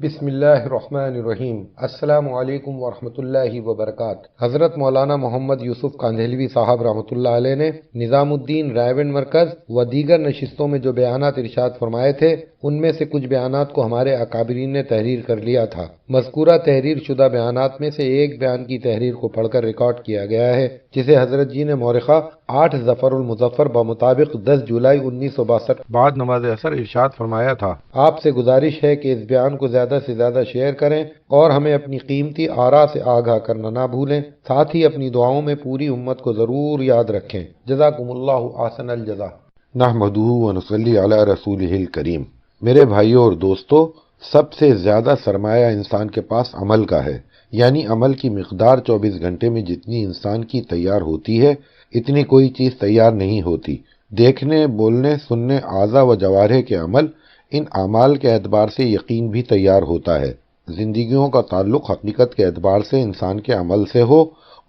بسم اللہ الرحمن الرحیم۔ السلام علیکم ورحمۃ اللہ وبرکاتہ۔ حضرت مولانا محمد یوسف کاندھلوی صاحب رحمۃ اللہ علیہ نے نظام الدین رائے مرکز و دیگر نشستوں میں جو بیانات ارشاد فرمائے تھے، ان میں سے کچھ بیانات کو ہمارے اکابرین نے تحریر کر لیا تھا۔ مذکورہ تحریر شدہ بیانات میں سے ایک بیان کی تحریر کو پڑھ کر ریکارڈ کیا گیا ہے، جسے حضرت جی نے مورخہ 8 ظفر المظفر بمطابق 10 جولائی 1962 بعد نماز عصر ارشاد فرمایا تھا۔ آپ سے گزارش ہے کہ اس بیان کو زیادہ سے زیادہ شیئر کریں اور ہمیں اپنی قیمتی آراء سے آگاہ کرنا نہ بھولیں، ساتھ ہی اپنی دعاؤں میں پوری امت کو ضرور یاد رکھیں۔ جزاکم اللہ احسن الجزا۔ نحمدہ ونصلی علی رسولہ الکریم۔ میرے بھائیوں اور دوستو، سب سے زیادہ سرمایہ انسان کے پاس عمل کا ہے، یعنی عمل کی مقدار 24 گھنٹے میں جتنی انسان کی تیار ہوتی ہے، اتنی کوئی چیز تیار نہیں ہوتی۔ دیکھنے، بولنے، سننے، اعضاء و جوارح کے عمل، ان اعمال کے اعتبار سے یقین بھی تیار ہوتا ہے۔ زندگیوں کا تعلق حقیقت کے اعتبار سے انسان کے عمل سے ہو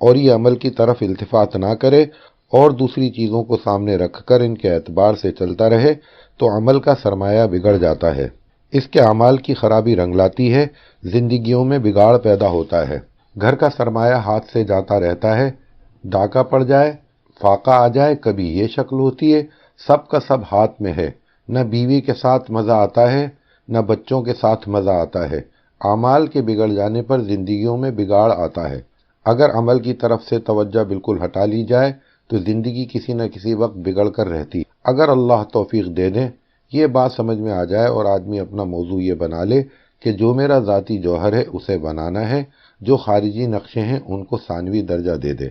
اور یہ عمل کی طرف التفات نہ کرے اور دوسری چیزوں کو سامنے رکھ کر ان کے اعتبار سے چلتا رہے تو عمل کا سرمایہ بگڑ جاتا ہے۔ اس کے اعمال کی خرابی رنگ لاتی ہے، زندگیوں میں بگاڑ پیدا ہوتا ہے۔ گھر کا سرمایہ ہاتھ سے جاتا رہتا ہے، ڈاکہ پڑ جائے، فاقہ آ جائے، کبھی یہ شکل ہوتی ہے، سب کا سب ہاتھ میں ہے۔ نہ بیوی کے ساتھ مزہ آتا ہے، نہ بچوں کے ساتھ مزہ آتا ہے۔ اعمال کے بگڑ جانے پر زندگیوں میں بگاڑ آتا ہے۔ اگر عمل کی طرف سے توجہ بالکل ہٹا لی جائے تو زندگی کسی نہ کسی وقت بگڑ کر رہتی۔ اگر اللہ توفیق دے دیں، یہ بات سمجھ میں آ جائے اور آدمی اپنا موضوع یہ بنا لے کہ جو میرا ذاتی جوہر ہے اسے بنانا ہے، جو خارجی نقشے ہیں ان کو ثانوی درجہ دے دے،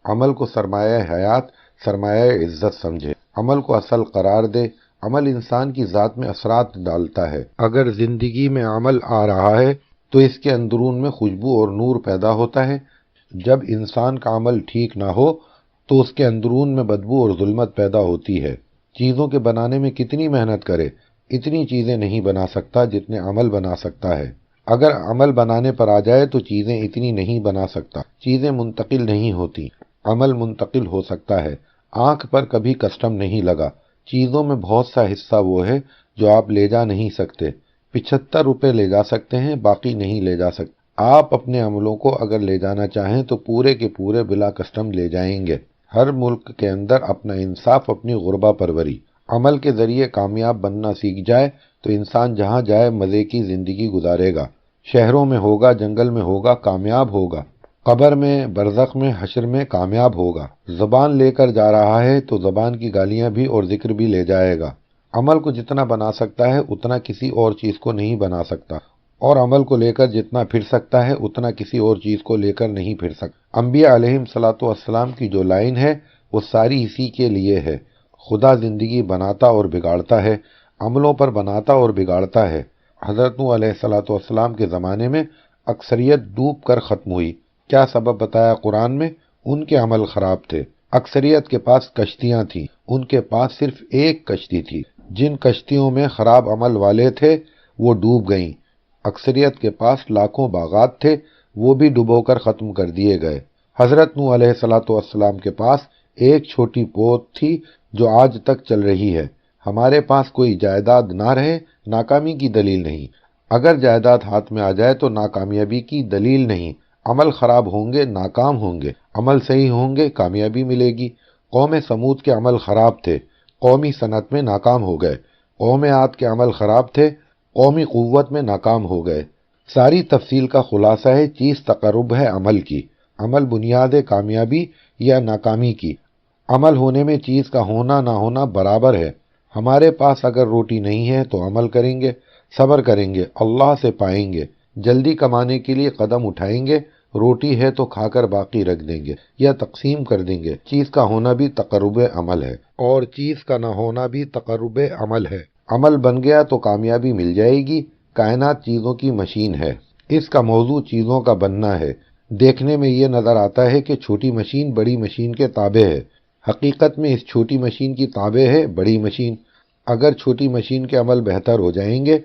عمل کو سرمایہ حیات، سرمایہ عزت سمجھے، عمل کو اصل قرار دے۔ عمل انسان کی ذات میں اثرات ڈالتا ہے۔ اگر زندگی میں عمل آ رہا ہے تو اس کے اندرون میں خوشبو اور نور پیدا ہوتا ہے۔ جب انسان کا عمل ٹھیک نہ ہو تو اس کے اندرون میں بدبو اور ظلمت پیدا ہوتی ہے۔ چیزوں کے بنانے میں کتنی محنت کرے، اتنی چیزیں نہیں بنا سکتا جتنے عمل بنا سکتا ہے۔ اگر عمل بنانے پر آ جائے تو چیزیں اتنی نہیں بنا سکتا۔ چیزیں منتقل نہیں ہوتی، عمل منتقل ہو سکتا ہے۔ آنکھ پر کبھی کسٹم نہیں لگا۔ چیزوں میں بہت سا حصہ وہ ہے جو آپ لے جا نہیں سکتے۔ 75 روپے لے جا سکتے ہیں، باقی نہیں لے جا سکتے۔ آپ اپنے عملوں کو اگر لے جانا چاہیں تو پورے کے پورے بلا کسٹم لے جائیں گے۔ ہر ملک کے اندر اپنا انصاف، اپنی غربہ پروری۔ عمل کے ذریعے کامیاب بننا سیکھ جائے تو انسان جہاں جائے مزے کی زندگی گزارے گا۔ شہروں میں ہوگا، جنگل میں ہوگا، کامیاب ہوگا۔ قبر میں، برزخ میں، حشر میں کامیاب ہوگا۔ زبان لے کر جا رہا ہے تو زبان کی گالیاں بھی اور ذکر بھی لے جائے گا۔ عمل کو جتنا بنا سکتا ہے اتنا کسی اور چیز کو نہیں بنا سکتا، اور عمل کو لے کر جتنا پھر سکتا ہے اتنا کسی اور چیز کو لے کر نہیں پھر سکتا۔ انبیاء علیہم الصلاۃ والسلام کی جو لائن ہے وہ ساری اسی کے لیے ہے۔ خدا زندگی بناتا اور بگاڑتا ہے، عملوں پر بناتا اور بگاڑتا ہے۔ حضرت نوح علیہ الصلاۃ والسلام کے زمانے میں اکثریت ڈوب کر ختم ہوئی۔ کیا سبب بتایا قرآن میں؟ ان کے عمل خراب تھے۔ اکثریت کے پاس کشتیاں تھیں، ان کے پاس صرف ایک کشتی تھی۔ جن کشتیوں میں خراب عمل والے تھے وہ ڈوب گئیں۔ اکثریت کے پاس لاکھوں باغات تھے، وہ بھی ڈبو کر ختم کر دیے گئے۔ حضرت نوح علیہ الصلاۃ والسلام کے پاس ایک چھوٹی پوت تھی جو آج تک چل رہی ہے۔ ہمارے پاس کوئی جائیداد نہ رہے، ناکامی کی دلیل نہیں۔ اگر جائیداد ہاتھ میں آ جائے تو ناکامیابی کی دلیل نہیں۔ عمل خراب ہوں گے، ناکام ہوں گے، عمل صحیح ہوں گے، کامیابی ملے گی۔ قوم سمود کے عمل خراب تھے، قومی صنعت میں ناکام ہو گئے۔ قوم عاد کے عمل خراب تھے، قومی قوت میں ناکام ہو گئے۔ ساری تفصیل کا خلاصہ ہے، چیز تقرب ہے عمل کی۔ عمل بنیاد ہے کامیابی یا ناکامی کی۔ عمل ہونے میں چیز کا ہونا نہ ہونا برابر ہے۔ ہمارے پاس اگر روٹی نہیں ہے تو عمل کریں گے، صبر کریں گے، اللہ سے پائیں گے۔ جلدی کمانے کے لیے قدم اٹھائیں گے، روٹی ہے تو کھا کر باقی رکھ دیں گے یا تقسیم کر دیں گے۔ چیز کا ہونا بھی تقرب عمل ہے اور چیز کا نہ ہونا بھی تقرب عمل ہے۔ عمل بن گیا تو کامیابی مل جائے گی۔ کائنات چیزوں کی مشین ہے، اس کا موضوع چیزوں کا بننا ہے۔ دیکھنے میں یہ نظر آتا ہے کہ چھوٹی مشین بڑی مشین کے تابع ہے، حقیقت میں اس چھوٹی مشین کی تابع ہے بڑی مشین۔ اگر چھوٹی مشین کے عمل بہتر ہو جائیں گے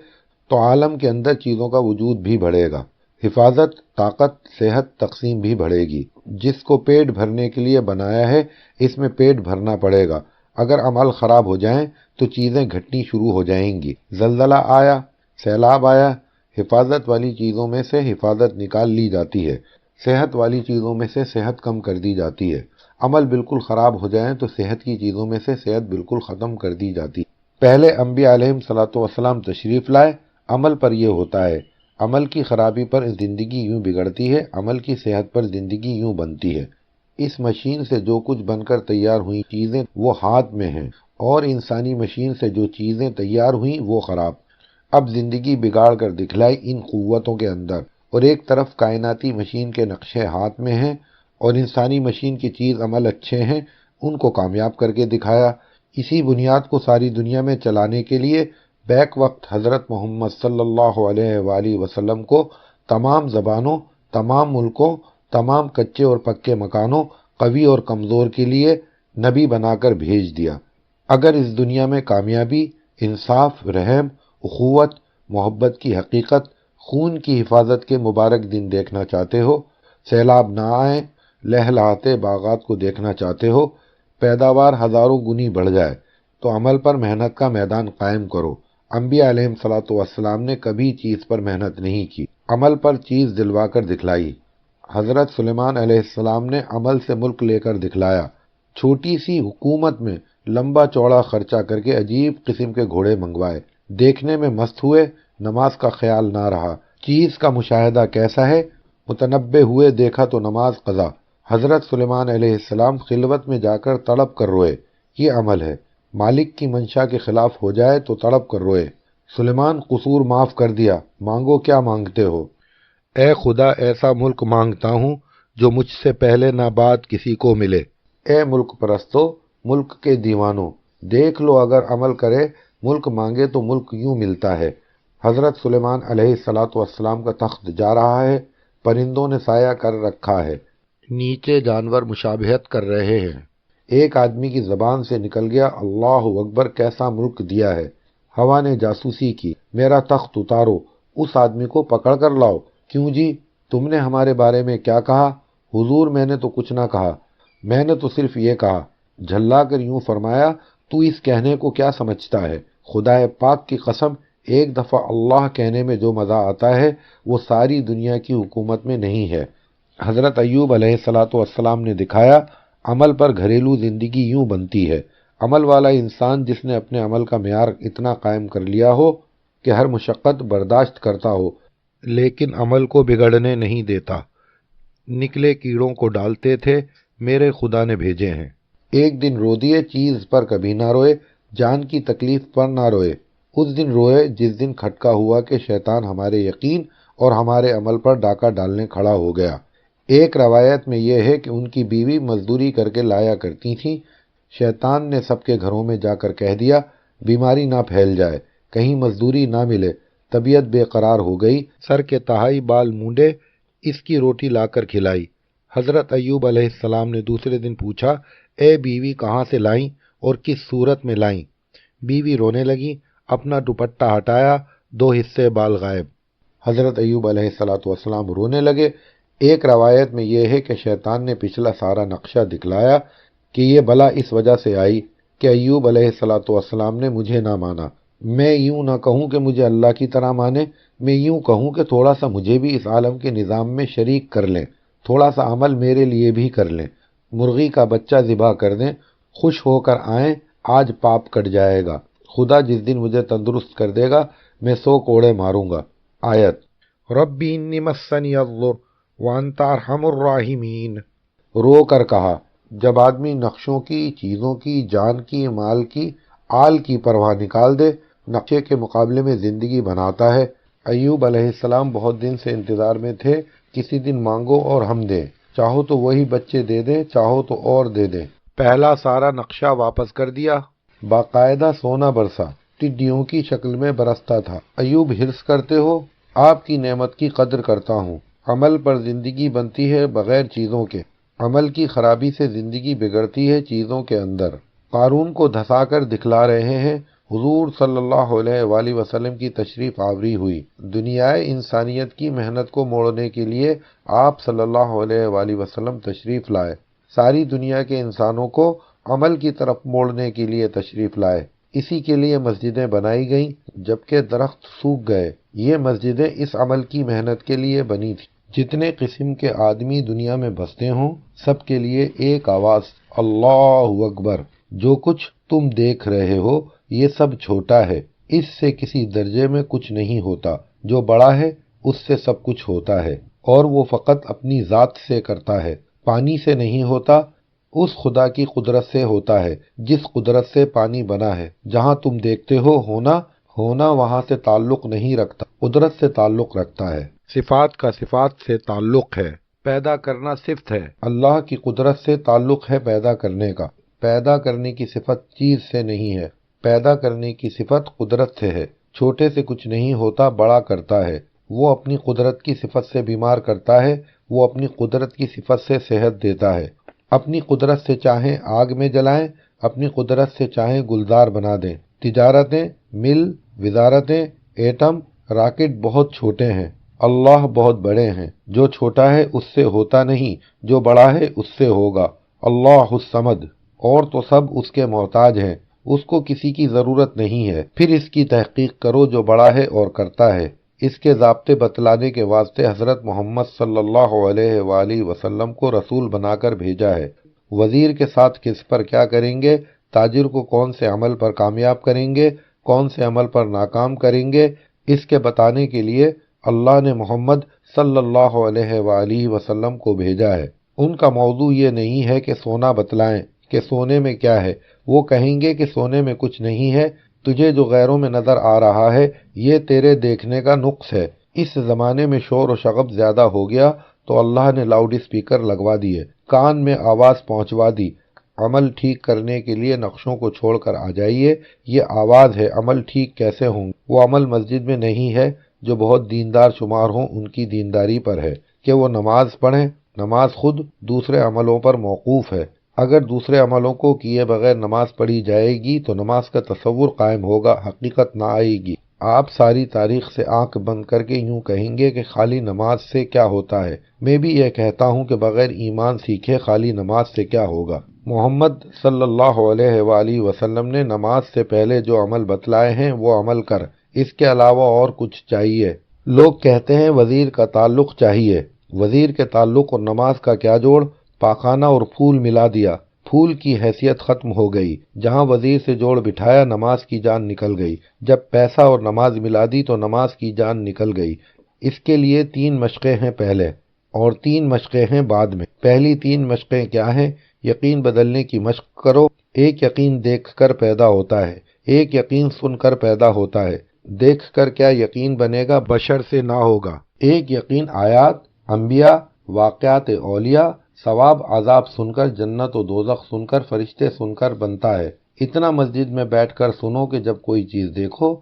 تو عالم کے اندر چیزوں کا وجود بھی بڑھے گا، حفاظت، طاقت، صحت، تقسیم بھی بڑھے گی۔ جس کو پیٹ بھرنے کے لیے بنایا ہے اس میں پیٹ بھرنا پڑے گا۔ اگر عمل خراب ہو جائیں تو چیزیں گھٹنی شروع ہو جائیں گی۔ زلزلہ آیا، سیلاب آیا، حفاظت والی چیزوں میں سے حفاظت نکال لی جاتی ہے، صحت والی چیزوں میں سے صحت کم کر دی جاتی ہے، عمل بالکل خراب ہو جائیں تو صحت کی چیزوں میں سے صحت بالکل ختم کر دی جاتی ہے۔ پہلے انبیاء علیہم صلاۃ والسلام تشریف لائے، عمل پر یہ ہوتا ہے، عمل کی خرابی پر زندگی یوں بگڑتی ہے، عمل کی صحت پر زندگی یوں بنتی ہے۔ اس مشین سے جو کچھ بن کر تیار ہوئی چیزیں وہ ہاتھ میں ہیں، اور انسانی مشین سے جو چیزیں تیار ہوئیں وہ خراب۔ اب زندگی بگاڑ کر دکھلائی ان قوتوں کے اندر، اور ایک طرف کائناتی مشین کے نقشے ہاتھ میں ہیں اور انسانی مشین کی چیز عمل اچھے ہیں، ان کو کامیاب کر کے دکھایا۔ اسی بنیاد کو ساری دنیا میں چلانے کے لیے بیک وقت حضرت محمد صلی اللہ علیہ وآلہ وسلم کو تمام زبانوں، تمام ملکوں، تمام کچے اور پکے مکانوں، قوی اور کمزور کے لیے نبی بنا کر بھیج دیا۔ اگر اس دنیا میں کامیابی، انصاف، رحم، اخوت، محبت کی حقیقت، خون کی حفاظت کے مبارک دن دیکھنا چاہتے ہو، سیلاب نہ آئیں، لہلہاتے باغات کو دیکھنا چاہتے ہو، پیداوار ہزاروں گنی بڑھ جائے، تو عمل پر محنت کا میدان قائم کرو۔ انبیاء علیہم صلاۃ والسلام نے کبھی چیز پر محنت نہیں کی، عمل پر چیز دلوا کر دکھلائی۔ حضرت سلیمان علیہ السلام نے عمل سے ملک لے کر دکھلایا، چھوٹی سی حکومت میں لمبا چوڑا خرچہ کر کے عجیب قسم کے گھوڑے منگوائے، دیکھنے میں مست ہوئے، نماز کا خیال نہ رہا، چیز کا مشاہدہ کیسا ہے، متنبہ ہوئے، دیکھا تو نماز قضا۔ حضرت سلیمان علیہ السلام خلوت میں جا کر تڑپ کر روئے، یہ عمل ہے، مالک کی منشا کے خلاف ہو جائے تو تڑپ کر روئے۔ سلیمان قصور معاف کر دیا، مانگو کیا مانگتے ہو؟ اے خدا ایسا ملک مانگتا ہوں جو مجھ سے پہلے نہ بعد کسی کو ملے۔ اے ملک پرستو، ملک کے دیوانوں، دیکھ لو اگر عمل کرے ملک مانگے تو ملک یوں ملتا ہے۔ حضرت سلیمان علیہ الصلاۃ والسلام کا تخت جا رہا ہے، پرندوں نے سایہ کر رکھا ہے، نیچے جانور مشابہت کر رہے ہیں۔ ایک آدمی کی زبان سے نکل گیا، اللہ اکبر، کیسا ملک دیا ہے۔ ہوا نے جاسوسی کی، میرا تخت اتارو، اس آدمی کو پکڑ کر لاؤ۔ کیوں جی، تم نے ہمارے بارے میں کیا کہا؟ حضور میں نے تو کچھ نہ کہا، میں نے تو صرف یہ کہا۔ جھلا کر یوں فرمایا، تو اس کہنے کو کیا سمجھتا ہے؟ خدا پاک کی قسم، ایک دفعہ اللہ کہنے میں جو مزہ آتا ہے وہ ساری دنیا کی حکومت میں نہیں ہے۔ حضرت ایوب علیہ الصلاۃ والسلام نے دکھایا، عمل پر گھریلو زندگی یوں بنتی ہے۔ عمل والا انسان جس نے اپنے عمل کا معیار اتنا قائم کر لیا ہو کہ ہر مشقت برداشت کرتا ہو، لیکن عمل کو بگڑنے نہیں دیتا۔ نکلے کیڑوں کو ڈالتے تھے، میرے خدا نے بھیجے ہیں۔ ایک دن رو دیے، چیز پر کبھی نہ روئے، جان کی تکلیف پر نہ روئے۔ اس دن روئے جس دن کھٹکا ہوا کہ شیطان ہمارے یقین اور ہمارے عمل پر ڈاکہ ڈالنے کھڑا ہو گیا۔ ایک روایت میں یہ ہے کہ ان کی بیوی مزدوری کر کے لایا کرتی تھیں، شیطان نے سب کے گھروں میں جا کر کہہ دیا، بیماری نہ پھیل جائے، کہیں مزدوری نہ ملے، طبیعت بے قرار ہو گئی، سر کے تہائی بال مونڈے، اس کی روٹی لا کر کھلائی۔ حضرت ایوب علیہ السلام نے دوسرے دن پوچھا، اے بیوی کہاں سے لائیں اور کس صورت میں لائیں؟ بیوی رونے لگی، اپنا دوپٹہ ہٹایا، 2 حصے بال غائب۔ حضرت ایوب علیہ الصلاۃ والسلام رونے لگے۔ ایک روایت میں یہ ہے کہ شیطان نے پچھلا سارا نقشہ دکھلایا کہ یہ بلا اس وجہ سے آئی کہ ایوب علیہ الصلاۃ والسلام نے مجھے نہ مانا۔ میں یوں نہ کہوں کہ مجھے اللہ کی طرح مانے، میں یوں کہوں کہ تھوڑا سا مجھے بھی اس عالم کے نظام میں شریک کر لیں، تھوڑا سا عمل میرے لیے بھی کر لیں، مرغی کا بچہ ذبح کر دیں، خوش ہو کر آئیں، آج پاپ کٹ جائے گا، خدا جس دن مجھے تندرست کر دے گا میں 100 کوڑے ماروں گا۔ آیت۔ ربی انی مسنی الضر وانت ارحم الراحمین۔ رو کر کہا، جب آدمی نقشوں کی، چیزوں کی، جان کی، مال کی، آل کی پرواہ نکال دے، نقشے کے مقابلے میں زندگی بناتا ہے۔ ایوب علیہ السلام بہت دن سے انتظار میں تھے، کسی دن مانگو اور ہم دیں، چاہو تو وہی بچے دے دیں، چاہو تو اور دے دیں۔ پہلا سارا نقشہ واپس کر دیا۔ باقاعدہ سونا برسا، ٹڈیوں کی شکل میں برستا تھا۔ ایوب حرص کرتے ہو؟ آپ کی نعمت کی قدر کرتا ہوں۔ عمل پر زندگی بنتی ہے بغیر چیزوں کے، عمل کی خرابی سے زندگی بگڑتی ہے چیزوں کے اندر۔ قارون کو دھسا کر دکھلا رہے ہیں، حضور صلی اللہ علیہ وآلہ وسلم کی تشریف آوری ہوئی، دنیائے انسانیت کی محنت کو موڑنے کے لیے آپ صلی اللہ علیہ وآلہ وسلم تشریف لائے، ساری دنیا کے انسانوں کو عمل کی طرف موڑنے کے لیے تشریف لائے۔ اسی کے لیے مسجدیں بنائی گئیں جبکہ درخت سوکھ گئے۔ یہ مسجدیں اس عمل کی محنت کے لیے بنی تھیں۔ جتنے قسم کے آدمی دنیا میں بستے ہوں سب کے لیے ایک آواز، اللہ اکبر۔ جو کچھ تم دیکھ رہے ہو یہ سب چھوٹا ہے، اس سے کسی درجے میں کچھ نہیں ہوتا۔ جو بڑا ہے اس سے سب کچھ ہوتا ہے، اور وہ فقط اپنی ذات سے کرتا ہے۔ پانی سے نہیں ہوتا، اس خدا کی قدرت سے ہوتا ہے جس قدرت سے پانی بنا ہے۔ جہاں تم دیکھتے ہو ہونا وہاں سے تعلق نہیں رکھتا، قدرت سے تعلق رکھتا ہے۔ صفات کا صفات سے تعلق ہے، پیدا کرنا صفت ہے۔ اللہ کی قدرت سے تعلق ہے پیدا کرنے کا۔ پیدا کرنے کی صفت چیز سے نہیں ہے، پیدا کرنے کی صفت قدرت سے ہے۔ چھوٹے سے کچھ نہیں ہوتا، بڑا کرتا ہے۔ وہ اپنی قدرت کی صفت سے بیمار کرتا ہے، وہ اپنی قدرت کی صفت سے صحت دیتا ہے۔ اپنی قدرت سے چاہیں آگ میں جلائیں، اپنی قدرت سے چاہیں گلزار بنا دیں۔ تجارتیں، مل، وزارتیں، ایٹم، راکٹ بہت چھوٹے ہیں، اللہ بہت بڑے ہیں۔ جو چھوٹا ہے اس سے ہوتا نہیں، جو بڑا ہے اس سے ہوگا۔ اللہ الصمد۔ اور تو سب اس کے محتاج ہیں، اس کو کسی کی ضرورت نہیں ہے۔ پھر اس کی تحقیق کرو جو بڑا ہے اور کرتا ہے۔ اس کے ضابطے بتلانے کے واسطے حضرت محمد صلی اللہ علیہ وآلہ وسلم کو رسول بنا کر بھیجا ہے۔ وزیر کے ساتھ کس پر کیا کریں گے، تاجر کو کون سے عمل پر کامیاب کریں گے، کون سے عمل پر ناکام کریں گے، اس کے بتانے کے لیے اللہ نے محمد صلی اللہ علیہ وآلہ وسلم کو بھیجا ہے۔ ان کا موضوع یہ نہیں ہے کہ سونا بتلائیں کہ سونے میں کیا ہے۔ وہ کہیں گے کہ سونے میں کچھ نہیں ہے، تجھے جو غیروں میں نظر آ رہا ہے یہ تیرے دیکھنے کا نقص ہے۔ اس زمانے میں شور و شغب زیادہ ہو گیا تو اللہ نے لاؤڈ اسپیکر لگوا دیے، کان میں آواز پہنچوا دی۔ عمل ٹھیک کرنے کے لیے نقشوں کو چھوڑ کر آ جائیے، یہ آواز ہے، عمل ٹھیک کیسے ہوں؟ وہ عمل مسجد میں نہیں ہے۔ جو بہت دیندار شمار ہوں ان کی دینداری پر ہے کہ وہ نماز پڑھیں۔ نماز خود دوسرے عملوں پر موقوف ہے۔ اگر دوسرے عملوں کو کیے بغیر نماز پڑھی جائے گی تو نماز کا تصور قائم ہوگا، حقیقت نہ آئے گی۔ آپ ساری تاریخ سے آنکھ بند کر کے یوں کہیں گے کہ خالی نماز سے کیا ہوتا ہے۔ میں بھی یہ کہتا ہوں کہ بغیر ایمان سیکھے خالی نماز سے کیا ہوگا۔ محمد صلی اللہ علیہ وآلہ وسلم نے نماز سے پہلے جو عمل بتلائے ہیں وہ عمل کر، اس کے علاوہ اور کچھ چاہیے۔ لوگ کہتے ہیں وزیر کا تعلق چاہیے۔ وزیر کے تعلق اور نماز کا کیا جوڑ؟ پاخانہ اور پھول ملا دیا، پھول کی حیثیت ختم ہو گئی۔ جہاں وزیر سے جوڑ بٹھایا نماز کی جان نکل گئی۔ جب پیسہ اور نماز ملا دی تو نماز کی جان نکل گئی۔ اس کے لیے 3 مشقیں ہیں پہلے اور 3 مشقیں ہیں بعد میں۔ پہلی 3 مشقیں کیا ہیں؟ یقین بدلنے کی مشق کرو۔ ایک یقین دیکھ کر پیدا ہوتا ہے، ایک یقین سن کر پیدا ہوتا ہے۔ دیکھ کر کیا یقین بنے گا؟ بشر سے نہ ہوگا۔ ایک یقین آیات، انبیاء، واقعات اولیاء، ثواب عذاب سن کر، جنت و دوزخ سن کر، فرشتے سن کر بنتا ہے۔ اتنا مسجد میں بیٹھ کر سنو کہ جب کوئی چیز دیکھو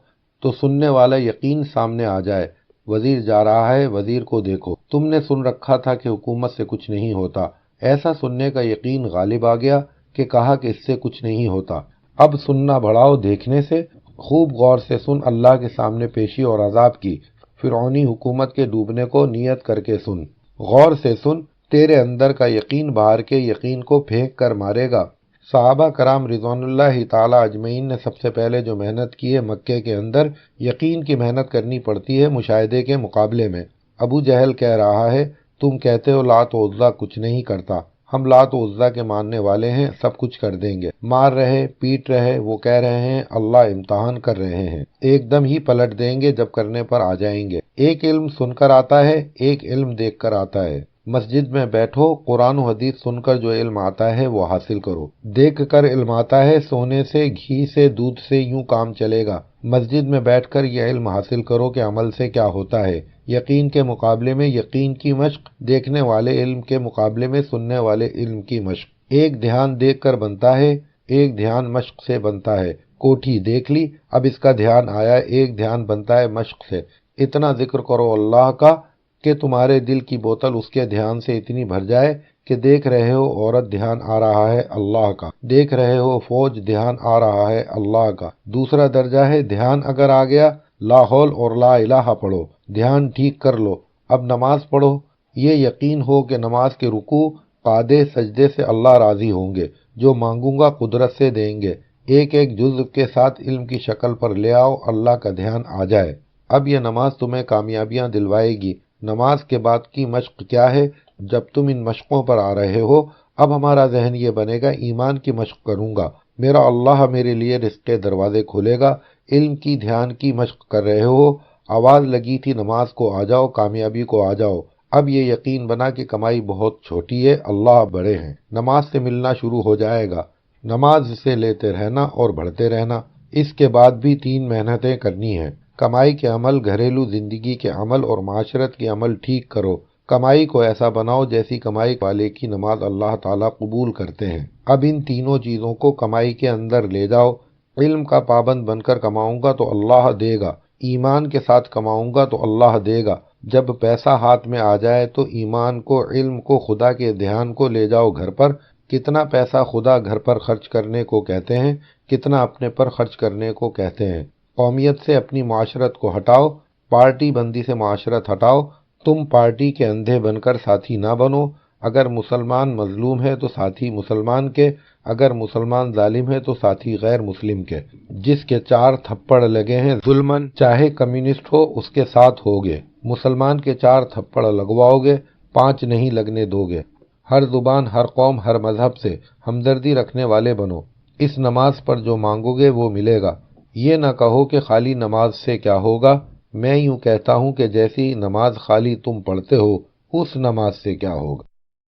تو سننے والا یقین سامنے آ جائے۔ وزیر جا رہا ہے، وزیر کو دیکھو۔ تم نے سن رکھا تھا کہ حکومت سے کچھ نہیں ہوتا، ایسا سننے کا یقین غالب آ گیا کہ کہا کہ اس سے کچھ نہیں ہوتا۔ اب سننا بڑھاؤ دیکھنے سے۔ خوب غور سے سن اللہ کے سامنے پیشی اور عذاب کی، فرعونی حکومت کے ڈوبنے کو نیت کر کے سن۔ غور سے سن، تیرے اندر کا یقین باہر کے یقین کو پھینک کر مارے گا۔ صحابہ کرام رضوان اللہ تعالی اجمعین نے سب سے پہلے جو محنت کی ہے مکے کے اندر، یقین کی محنت کرنی پڑتی ہے مشاہدے کے مقابلے میں۔ ابو جہل کہہ رہا ہے تم کہتے ہو لات و عزیٰ کچھ نہیں کرتا، ہم لات و عزیٰ کے ماننے والے ہیں، سب کچھ کر دیں گے۔ مار رہے، پیٹ رہے، وہ کہہ رہے ہیں اللہ امتحان کر رہے ہیں، ایک دم ہی پلٹ دیں گے جب کرنے پر آ جائیں گے۔ ایک علم سن کر آتا ہے، ایک علم دیکھ کر آتا ہے۔ مسجد میں بیٹھو، قرآن و حدیث سن کر جو علم آتا ہے وہ حاصل کرو۔ دیکھ کر علم آتا ہے، سونے سے، گھی سے، دودھ سے یوں کام چلے گا۔ مسجد میں بیٹھ کر یہ علم حاصل کرو کہ عمل سے کیا ہوتا ہے۔ یقین کے مقابلے میں یقین کی مشق، دیکھنے والے علم کے مقابلے میں سننے والے علم کی مشق۔ ایک دھیان دیکھ کر بنتا ہے، ایک دھیان مشق سے بنتا ہے۔ کوٹھی دیکھ لی، اب اس کا دھیان آیا، ایک دھیان بنتا ہے مشق سے۔ اتنا ذکر کرو اللہ کا کہ تمہارے دل کی بوتل اس کے دھیان سے اتنی بھر جائے کہ دیکھ رہے ہو عورت، دھیان آ رہا ہے اللہ کا، دیکھ رہے ہو فوج، دھیان آ رہا ہے اللہ کا۔ دوسرا درجہ ہے دھیان اگر آ گیا، لا حول اور لا الہ پڑھو، دھیان ٹھیک کر لو، اب نماز پڑھو۔ یہ یقین ہو کہ نماز کے رکوع، قعدے، سجدے سے اللہ راضی ہوں گے، جو مانگوں گا قدرت سے دیں گے۔ ایک ایک جزو کے ساتھ علم کی شکل پر لے آؤ، اللہ کا دھیان آ جائے۔ اب یہ نماز تمہیں کامیابیاں دلوائے گی۔ نماز کے بعد کی مشق کیا ہے؟ جب تم ان مشقوں پر آ رہے ہو، اب ہمارا ذہن یہ بنے گا ایمان کی مشق کروں گا، میرا اللہ میرے لیے رزق کے دروازے کھولے گا۔ علم کی دھیان کی مشق کر رہے ہو، آواز لگی تھی نماز کو آ جاؤ، کامیابی کو آ جاؤ۔ اب یہ یقین بنا کہ کمائی بہت چھوٹی ہے، اللہ بڑے ہیں۔ نماز سے ملنا شروع ہو جائے گا، نماز سے لیتے رہنا اور بڑھتے رہنا۔ اس کے بعد بھی 3 محنتیں کرنی ہیں۔ کمائی کے عمل، گھریلو زندگی کے عمل اور معاشرت کے عمل ٹھیک کرو۔ کمائی کو ایسا بناؤ جیسی کمائی والے کی نماز اللہ تعالیٰ قبول کرتے ہیں۔ اب ان تینوں چیزوں کو کمائی کے اندر لے جاؤ۔ علم کا پابند بن کر کماؤں گا تو اللہ دے گا، ایمان کے ساتھ کماؤں گا تو اللہ دے گا۔ جب پیسہ ہاتھ میں آ جائے تو ایمان کو، علم کو، خدا کے دھیان کو لے جاؤ گھر پر۔ کتنا پیسہ خدا گھر پر خرچ کرنے کو کہتے ہیں، کتنا اپنے پر خرچ کرنے کو کہتے ہیں۔ قومیت سے اپنی معاشرت کو ہٹاؤ، پارٹی بندی سے معاشرت ہٹاؤ۔ تم پارٹی کے اندھے بن کر ساتھی نہ بنو۔ اگر مسلمان مظلوم ہے تو ساتھی مسلمان کے، اگر مسلمان ظالم ہے تو ساتھی غیر مسلم کے۔ جس کے 4 تھپڑ لگے ہیں ظلمن، چاہے کمیونسٹ ہو، اس کے ساتھ ہوگے۔ مسلمان کے 4 تھپڑ لگواؤ گے، 5 نہیں لگنے دو گے۔ ہر زبان، ہر قوم، ہر مذہب سے ہمدردی رکھنے والے بنو۔ اس نماز پر جو مانگو گے وہ ملے گا۔ یہ نہ کہو کہ خالی نماز سے کیا ہوگا، میں یوں کہتا ہوں کہ جیسی نماز خالی تم پڑھتے ہو، اس نماز سے کیا ہوگا۔